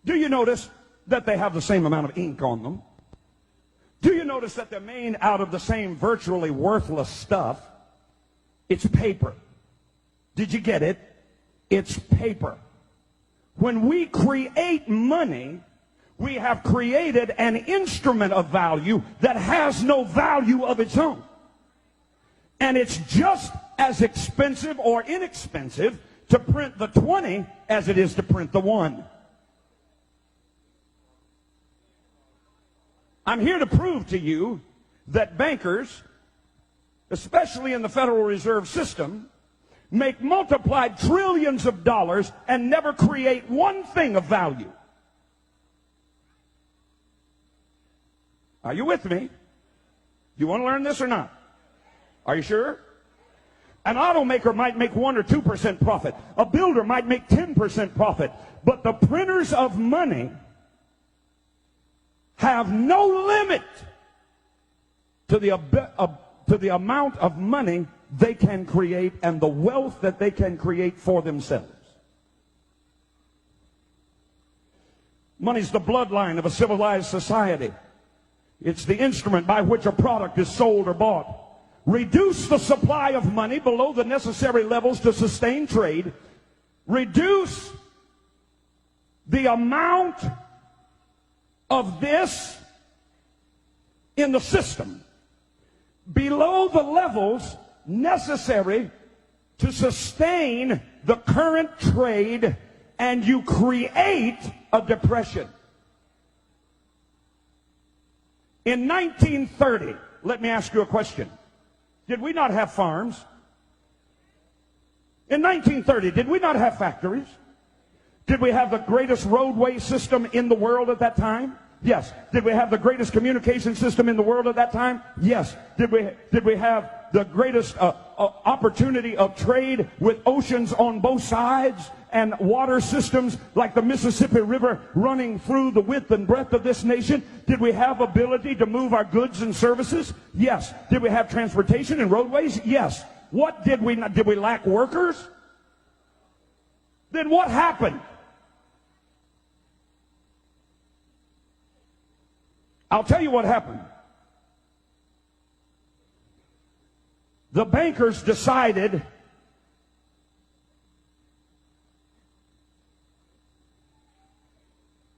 Do you notice that they have the same amount of ink on them? Do you notice that they're made out of the same virtually worthless stuff? It's paper. Did you get it? It's paper. When we create money, we have created an instrument of value that has no value of its own. And it's just as expensive or inexpensive to print the 20 as it is to print the 1. I'm here to prove to you that bankers, especially in the Federal Reserve System, make multiplied trillions of dollars and never create one thing of value. Are you with me? You want to learn this or not? Are you sure? An automaker might make 1 or 2% profit. A builder might make 10% profit. But the printers of money have no limit to the amount of money they can create and the wealth that they can create for themselves. Money's the bloodline of a civilized society. It's the instrument by which a product is sold or bought. Reduce the supply of money below the necessary levels to sustain trade. Reduce the amount of this in the system below the levels necessary to sustain the current trade, and you create a depression. In 1930, let me ask you a question. Did we not have farms? In 1930, did we not have factories? Did we have the greatest roadway system in the world at that time? Yes. Did we have the greatest communication system in the world at that time? Yes. Did we have the greatest opportunity of trade with oceans on both sides and water systems like the Mississippi River running through the width and breadth of this nation? Did we have ability to move our goods and services? Yes. Did we have transportation and roadways? Yes. What did we not? Did we lack workers? Then what happened? I'll tell you what happened. The bankers decided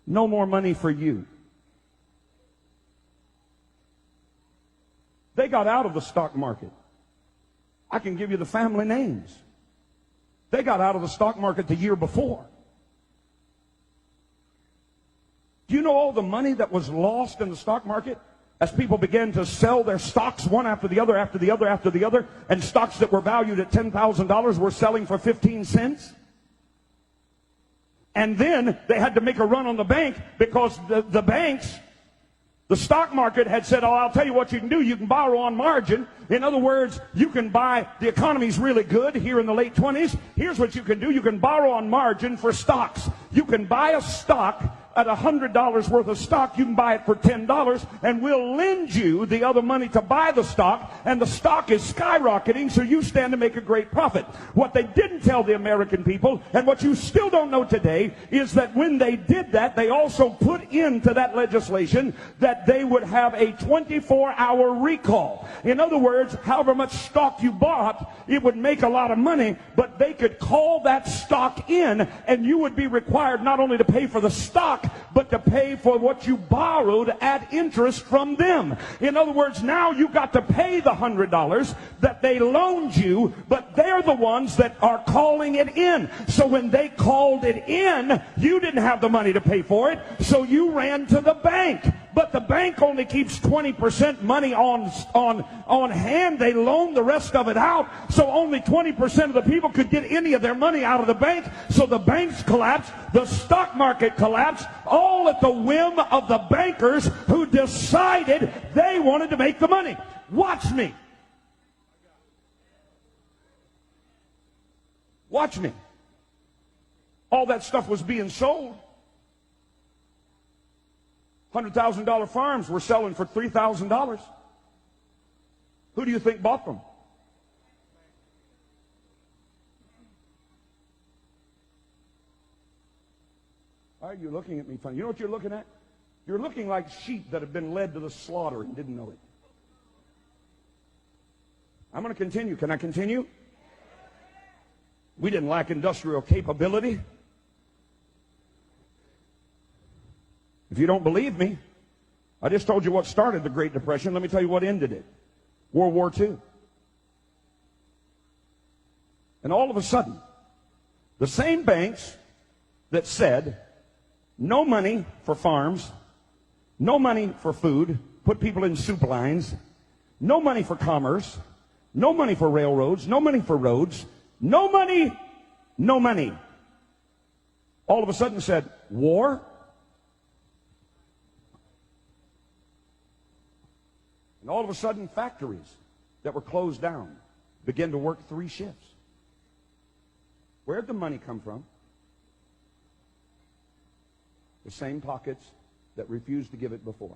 no more money for you. They got out of the stock market. I can give you the family names. They got out of the stock market the year before. Do you know all the money that was lost in the stock market as people began to sell their stocks one after the other, after the other, after the other, and stocks that were valued at $10,000 were selling for 15 cents? And then they had to make a run on the bank because the banks, the stock market had said, oh, I'll tell you what you can do. You can borrow on margin. In other words, you can buy, the economy's really good here in the late 20s. Here's what you can do. You can borrow on margin for stocks. You can buy a stock at $100 worth of stock. You can buy it for $10, and we'll lend you the other money to buy the stock, and the stock is skyrocketing, so you stand to make a great profit. What they didn't tell the American people, and what you still don't know today, is that when they did that, they also put into that legislation that they would have a 24-hour recall. In other words, however much stock you bought, it would make a lot of money, but they could call that stock in, and you would be required not only to pay for the stock, but to pay for what you borrowed at interest from them. In other words, now you got to pay the $100 that they loaned you, but they're the ones that are calling it in. So when they called it in, you didn't have the money to pay for it, so you ran to the bank. But the bank only keeps 20% money on hand. They loan the rest of it out, so only 20% of the people could get any of their money out of the bank. So the banks collapsed, the stock market collapsed, all at the whim of the bankers who decided they wanted to make the money. Watch me. Watch me. All that stuff was being sold. $100,000 farms were selling for $3,000. Who do you think bought them? Why are you looking at me funny? You know what you're looking at? You're looking like sheep that have been led to the slaughter and didn't know it. I'm going to continue. Can I continue? We didn't lack industrial capability. If you don't believe me, I just told you what started the Great Depression. Let me tell you what ended it. World War II. And all of a sudden, the same banks that said no money for farms, no money for food, put people in soup lines, no money for commerce, no money for railroads, no money for roads, no money, no money. All of a sudden said, war? And all of a sudden, factories that were closed down began to work 3 shifts. Where'd the money come from? The same pockets that refused to give it before.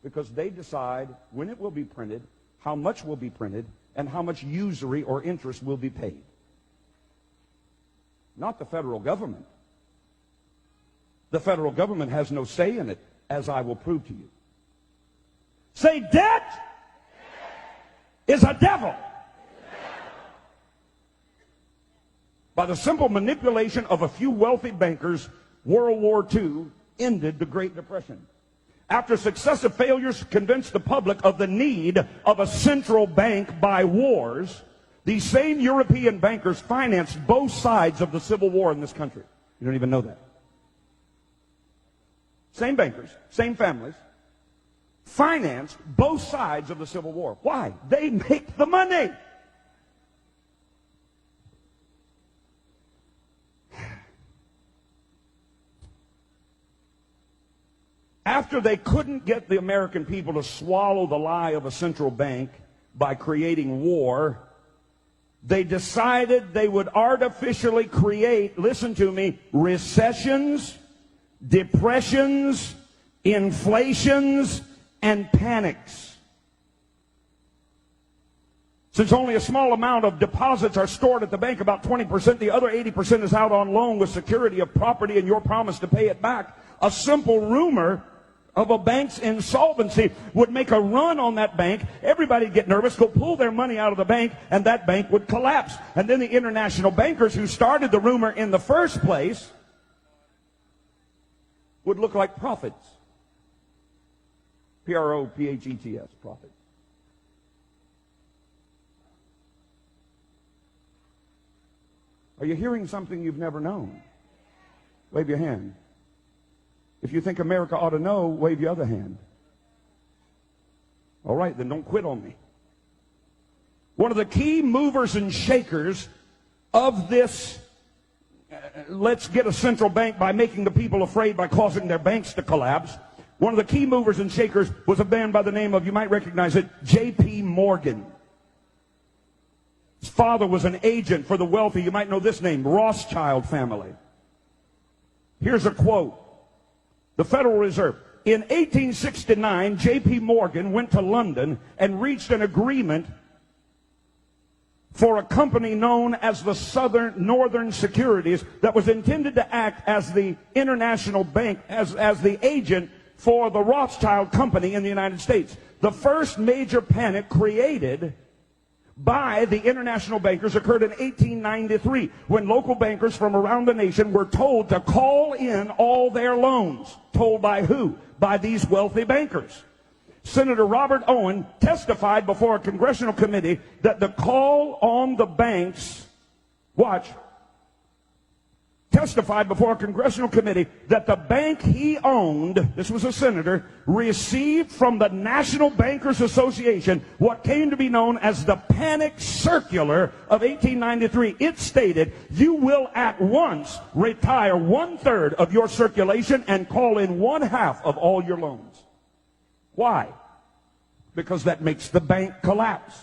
Because they decide when it will be printed, how much will be printed, and how much usury or interest will be paid. Not the federal government. The federal government has no say in it, as I will prove to you. Say, debt is a devil. By the simple manipulation of a few wealthy bankers, World War II ended the Great Depression. After successive failures to convince the public of the need of a central bank by wars, these same European bankers financed both sides of the Civil War in this country. You don't even know that. Same bankers, same families, financed both sides of the Civil War. Why? They make the money. After they couldn't get the American people to swallow the lie of a central bank by creating war, they decided they would artificially create, listen to me, recessions, depressions, inflations, and panics. Since only a small amount of deposits are stored at the bank, about 20%, the other 80% is out on loan with security of property and your promise to pay it back. A simple rumor of a bank's insolvency would make a run on that bank. Everybody would get nervous, go pull their money out of the bank, and that bank would collapse. And then the international bankers who started the rumor in the first place would look like prophets. P-R-O-P-H-E-T-S, prophet. Are you hearing something you've never known? Wave your hand. If you think America ought to know, wave your other hand. All right, then don't quit on me. One of the key movers and shakers of this, let's get a central bank by making the people afraid by causing their banks to collapse. One of the key movers and shakers was a man by the name of, you might recognize it, J.P. Morgan. His father was an agent for the wealthy, you might know this name, Rothschild family. Here's a quote. The Federal Reserve. In 1869, J.P. Morgan went to London and reached an agreement for a company known as the Northern Securities that was intended to act as the international bank, as the agent for the Rothschild Company in the United States. The first major panic created by the international bankers occurred in 1893 when local bankers from around the nation were told to call in all their loans. Told by who? By these wealthy bankers. Senator Robert Owen testified before a congressional committee that the call on the banks, testified before a congressional committee that the bank he owned, this was a senator, received from the National Bankers Association what came to be known as the Panic Circular of 1893. It stated, you will at once retire 1/3 of your circulation and call in 1/2 of all your loans. Why? Because that makes the bank collapse.